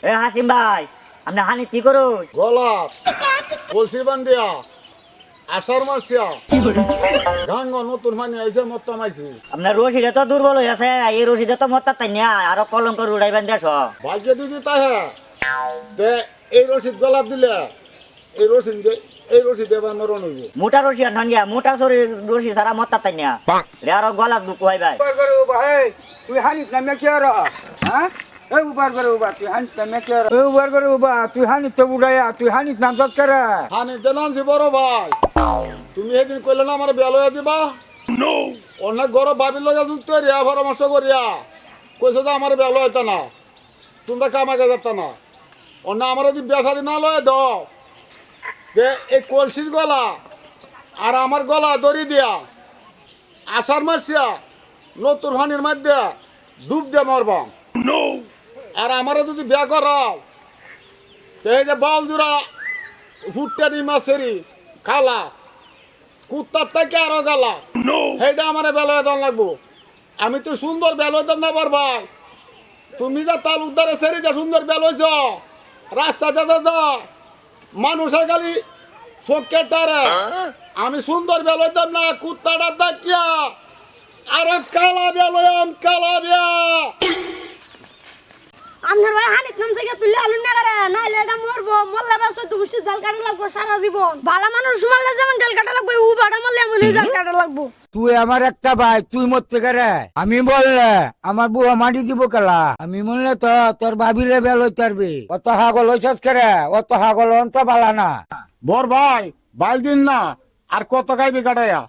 এ হাসিম ভাই আপনি হানি কি করুন? গোলাপ কলসি বান্ধিয়া আষাঢ় মাসিয়া গাঙ্গ নতুন মানে আইসে মত্তাম আইসি আপনার রশিদে তো দুর্বল হয়ে আছে, এই রশিদে তো মত্তা তাই না আরো কলঙ্ক উড়াইবেন দেশ। ভাগ্যে দিদি তাই হ্যাঁ তে এই রসিদ গোলাপ দিলে এই রসিদ এবার মরণ হইব। মোটা রশি আর নন গিয়া মোটা শরীর রশি সারা মত্তা তাই না রে আরো গলা দুঃখ হয় ভাই। তুই হানিস না মেকে আর হ্যাঁ এই উবার করে উবা তুই হানিস না মেকে আর এই উবার করে উবা তুই হানিস তো উড়াইয়া তুই হানিস না জত করে হানি জানানছি বড় ভাই তুমি এদিন কইলে না আমার বেল হয়ে দিবা অনেক গরম ভাবির লগে যুক্ত রিয়া পরামর্শ করিয়া কইছে যে আমার বেল হইতা না তোমরা কামাকে যেত না অন্য আমার যদি বেসা দিন না লয় দাও যে এই কলসির গলা আর আমার গলা দড়ি দিয়া আষাঢ় মাসিয়া নতুন হানির মধ্যে ডুব দিয়ে মরবাম আর আমারও যদি বিয়া করাও তো এই যে বাল জুড়া হুট্টানি মাছেরি খালা কুত্তার থেকে আরো গালা সেইটা আমার বেলায় দাম লাগবো। আমি তো সুন্দর বেল হইতাম না বার ভাই তুমি যা তাল উদ্ধারে সেরি যা সুন্দর বেল হইছ রাস্তা যা যা মানুষের খালি চোখে টারে আমি সুন্দর বেল হইতাম না কুত্তাটা দেখিয়া আরে কালা বেল হইম কালা বিয়া। আপনার ভাই হানিক নাম থেকে তুলে আলু না করে নাইলে এটা মরবো মরলে বা সদ্য গোষ্ঠী জাল কাটা লাগবো সারা জীবন। ভালো মানুষ মারলে যেমন জাল কাটা লাগবে ও বাড়া মারলে এমন জাল কাটা লাগবো। তুই আমার একটা ভাই তুই মরতে করে আমি বললে আমার বুয়া মাটি দিব কেলা আমি বললে তো তোর ভাবিরে বেল হইতে পারবি অত হাগল হইছস করে অত হাগল অন্ত বালা না বর ভাই বাইল দিন না আর কত খাইবি কাটাইয়া